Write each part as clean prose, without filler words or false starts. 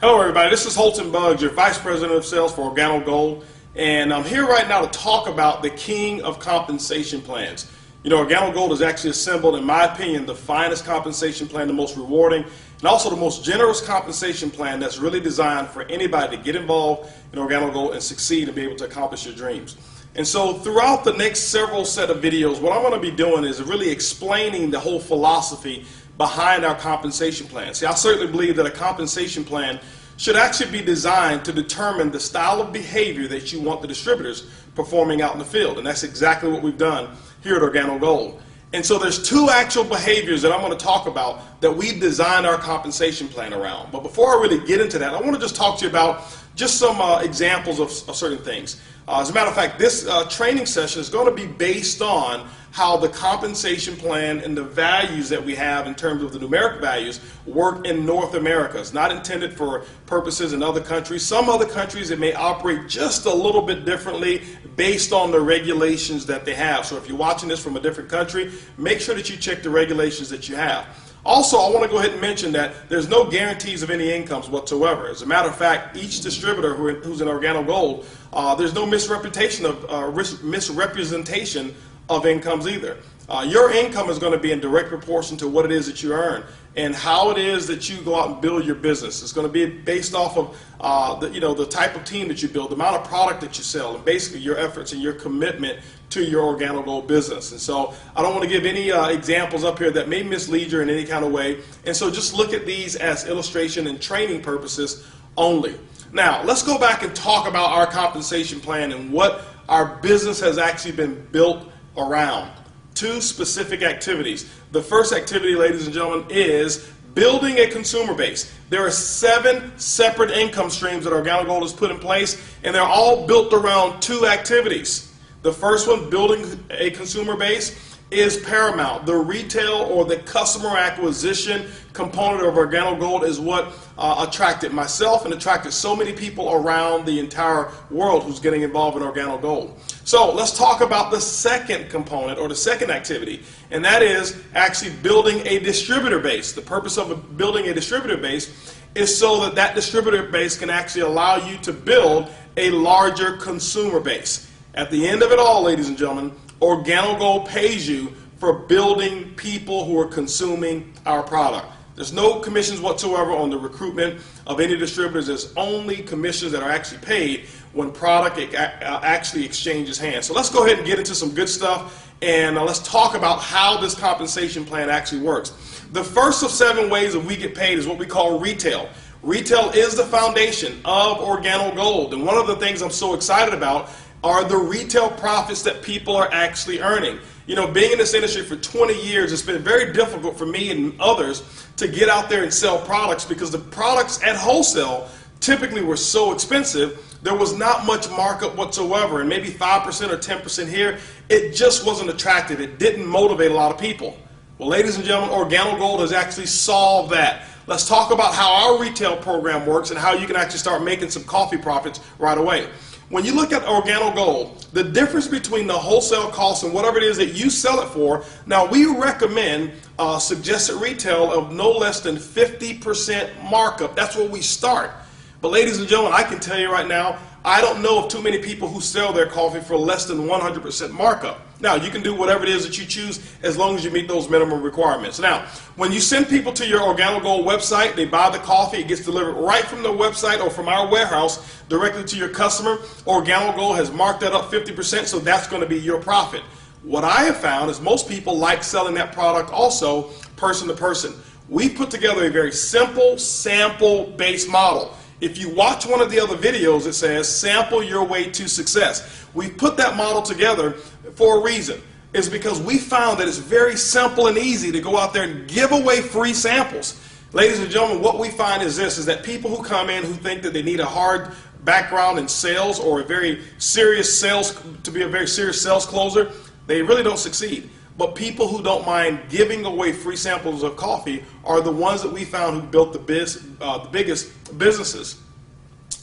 Hello everybody, this is Holton Buggs, your Vice President of Sales for Organo Gold, and I'm here right now to talk about the king of compensation plans. You know, Organo Gold has actually assembled, in my opinion, the finest compensation plan, the most rewarding, and also the most generous compensation plan that's really designed for anybody to get involved in Organo Gold and succeed and be able to accomplish your dreams. And so throughout the next several set of videos, what I'm going to be doing is really explaining the whole philosophy behind our compensation plan. See, I certainly believe that a compensation plan should actually be designed to determine the style of behavior that you want the distributors performing out in the field. And that's exactly what we've done here at Organo Gold. And so there's two actual behaviors that I'm going to talk about that we've designed our compensation plan around. But before I really get into that, I want to just talk to you about just some examples of certain things. As a matter of fact, this training session is going to be based on how the compensation plan and the values that we have in terms of the numeric values work in North America. It's not intended for purposes in other countries. Some other countries, it may operate just a little bit differently based on the regulations that they have. So if you're watching this from a different country, make sure that you check the regulations that you have. Also, I want to go ahead and mention that there's no guarantees of any incomes whatsoever. As a matter of fact, each distributor who's in Organo Gold, there's no misrepresentation of incomes either. Your income is going to be in direct proportion to what it is that you earn and how it is that you go out and build your business. It's going to be based off of the type of team that you build, the amount of product that you sell, and basically your efforts and your commitment to your Organo Gold business. And so I don't want to give any examples up here that may mislead you in any kind of way. And so just look at these as illustration and training purposes only. Now, let's go back and talk about our compensation plan and what our business has actually been built around. Two specific activities. The first activity, ladies and gentlemen, is building a consumer base. There are 7 separate income streams that Organo Gold has put in place, and they're all built around 2 activities. The first one, building a consumer base, is paramount. The retail or the customer acquisition component of Organo Gold is what attracted myself and attracted so many people around the entire world who's getting involved in Organo Gold. So let's talk about the second component or the second activity, and that is actually building a distributor base. The purpose of building a distributor base is so that that distributor base can actually allow you to build a larger consumer base. At the end of it all, ladies and gentlemen, Organo Gold pays you for building people who are consuming our product. There's no commissions whatsoever on the recruitment of any distributors. There's only commissions that are actually paid when product actually exchanges hands. So let's go ahead and get into some good stuff, and let's talk about how this compensation plan actually works. The first of 7 ways that we get paid is what we call retail. Retail is the foundation of Organo Gold, and one of the things I'm so excited about are the retail profits that people are actually earning. You know, being in this industry for 20 years, it's been very difficult for me and others to get out there and sell products because the products at wholesale typically were so expensive, there was not much markup whatsoever, and maybe 5% or 10% here. It just wasn't attractive. It didn't motivate a lot of people. Well, ladies and gentlemen, Organo Gold has actually solved that. Let's talk about how our retail program works and how you can actually start making some coffee profits right away. When you look at Organo Gold, the difference between the wholesale cost and whatever it is that you sell it for, now we recommend suggested retail of no less than 50% markup. That's where we start. But ladies and gentlemen, I can tell you right now, I don't know of too many people who sell their coffee for less than 100% markup. Now, you can do whatever it is that you choose as long as you meet those minimum requirements. Now, when you send people to your Organo Gold website, they buy the coffee, it gets delivered right from the website or from our warehouse directly to your customer. Organo Gold has marked that up 50%, so that's going to be your profit. What I have found is most people like selling that product also person to person. We put together a very simple sample-based model. If you watch one of the other videos, it says sample your way to success. We put that model together for a reason. It's because we found that it's very simple and easy to go out there and give away free samples. Ladies and gentlemen, what we find is this, is that people who come in who think that they need a hard background in sales or a very serious sales, to be a very serious sales closer, they really don't succeed. But people who don't mind giving away free samples of coffee are the ones that we found who built the biggest businesses.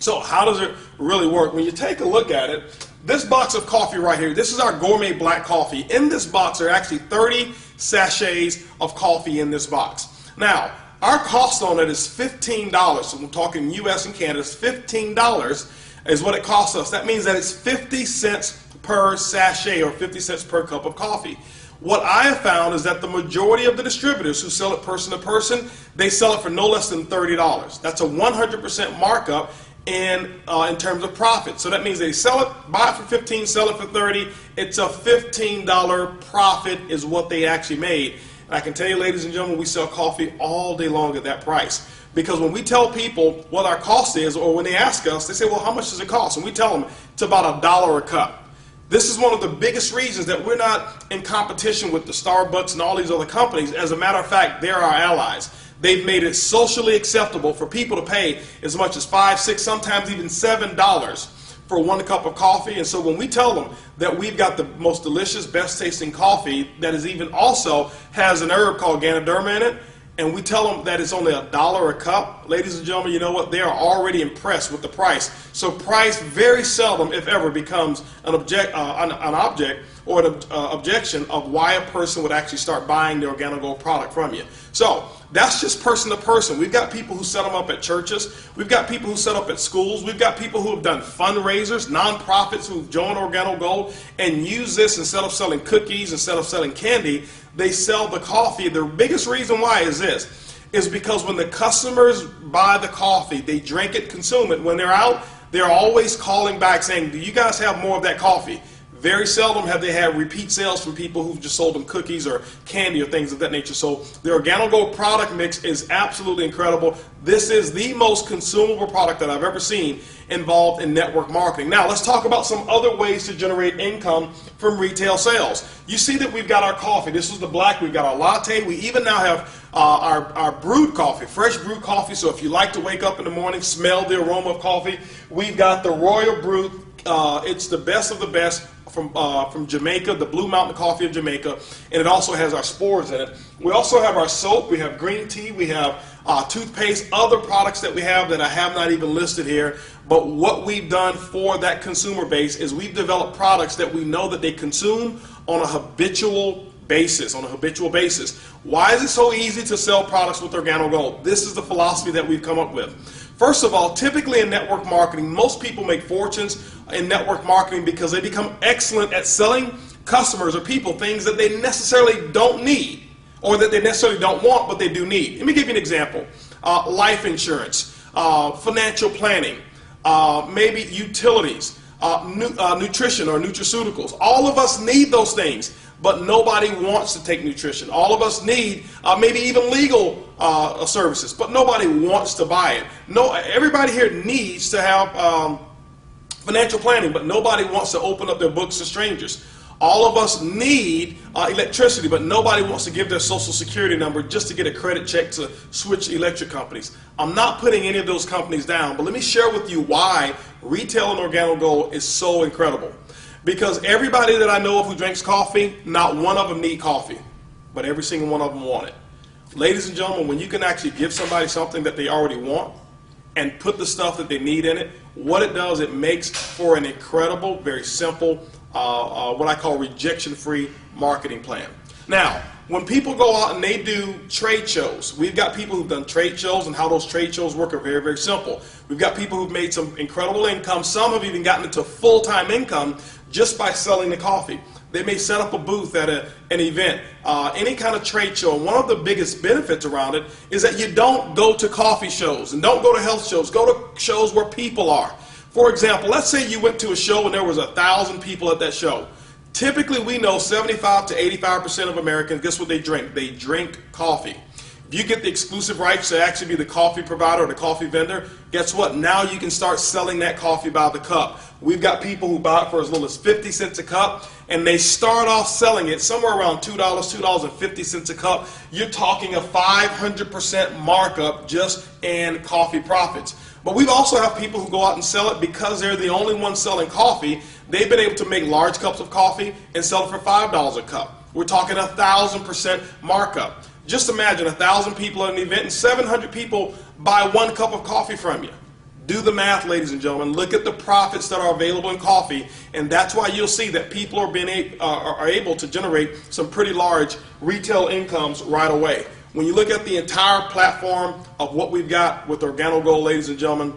So how does it really work? When you take a look at it, this box of coffee right here, this is our gourmet black coffee. In this box, there are actually 30 sachets of coffee in this box. Now, our cost on it is $15. So we're talking US and Canada, it's $15 is what it costs us. That means that it's 50 cents per sachet or 50 cents per cup of coffee. What I have found is that the majority of the distributors who sell it person to person, they sell it for no less than $30. That's a 100% markup in terms of profit. So that means they sell it, buy it for 15, sell it for 30. It's a $15 profit is what they actually made. And I can tell you, ladies and gentlemen, we sell coffee all day long at that price. Because when we tell people what our cost is, or when they ask us, they say, well, how much does it cost? And we tell them it's about $1 a cup. This is one of the biggest reasons that we're not in competition with the Starbucks and all these other companies. As a matter of fact, they're our allies. They've made it socially acceptable for people to pay as much as $5, $6, sometimes even $7 for 1 cup of coffee. And so when we tell them that we've got the most delicious, best tasting coffee that is even also has an herb called Ganoderma in it, and we tell them that it's only $1 a cup, ladies and gentlemen, you know what? They are already impressed with the price. So price very seldom, if ever, becomes an object or an objection of why a person would actually start buying the Organo Gold product from you. So that's just person to person. We've got people who set them up at churches. We've got people who set up at schools. We've got people who have done fundraisers, nonprofits who've joined Organo Gold and use this instead of selling cookies, instead of selling candy. They sell the coffee. The biggest reason why is this, is because when the customers buy the coffee, they drink it, consume it. When they're out, they're always calling back saying, do you guys have more of that coffee? Very seldom have they had repeat sales from people who've just sold them cookies or candy or things of that nature. So the Organo Gold product mix is absolutely incredible. This is the most consumable product that I've ever seen involved in network marketing. Now let's talk about some other ways to generate income from retail sales. You see that we've got our coffee. This is the black. We've got our latte. We even now have our brewed coffee, fresh brewed coffee. So if you like to wake up in the morning, smell the aroma of coffee, we've got the Royal Brew. It's the best of the best from Jamaica, the Blue Mountain Coffee of Jamaica, and it also has our spores in it. We also have our soap, we have green tea, we have toothpaste, other products that we have that I have not even listed here. But what we've done for that consumer base is we've developed products that we know that they consume on a habitual basis. Why is it so easy to sell products with Organo Gold? This is the philosophy that we've come up with. First of all, typically in network marketing, most people make fortunes in network marketing because they become excellent at selling customers or people things that they necessarily don't need or that they necessarily don't want, but they do need. Let me give you an example. Life insurance, financial planning, maybe utilities, nutrition or nutraceuticals. All of us need those things, but nobody wants to take nutrition. All of us need maybe even legal services, but nobody wants to buy it. No, everybody here needs to have financial planning, but nobody wants to open up their books to strangers. All of us need electricity, but nobody wants to give their social security number just to get a credit check to switch electric companies. I'm not putting any of those companies down, but let me share with you why retail and Organo Gold is so incredible. Because everybody that I know of who drinks coffee, not one of them need coffee, but every single one of them want it. Ladies and gentlemen, when you can actually give somebody something that they already want and put the stuff that they need in it, what it does, it makes for an incredible, very simple, what I call rejection-free marketing plan. Now, when people go out and they do trade shows, we've got people who've done trade shows, and how those trade shows work are very, very simple. We've got people who've made some incredible income. Some have even gotten into full-time income just by selling the coffee. They may set up a booth at an event, any kind of trade show. And one of the biggest benefits around it is that you don't go to coffee shows and don't go to health shows. Go to shows where people are. For example, let's say you went to a show and there was 1,000 people at that show. Typically, we know 75 to 85% of Americans, guess what they drink? They drink coffee. If you get the exclusive rights to actually be the coffee provider or the coffee vendor, guess what? Now you can start selling that coffee by the cup. We've got people who buy it for as little as 50 cents a cup, and they start off selling it somewhere around $2, $2.50 a cup. You're talking a 500% markup just in coffee profits. But we also have people who go out and sell it because they're the only ones selling coffee. They've been able to make large cups of coffee and sell it for $5 a cup. We're talking 1,000% markup. Just imagine 1,000 people at an event and 700 people buy 1 cup of coffee from you. Do the math, ladies and gentlemen. Look at the profits that are available in coffee, and that's why you'll see that people are able to generate some pretty large retail incomes right away. When you look at the entire platform of what we've got with Organo Gold, ladies and gentlemen,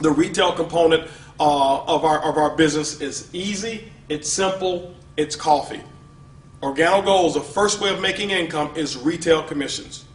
the retail component of our business is easy, it's simple, it's coffee. Organo Gold's the first way of making income is retail commissions.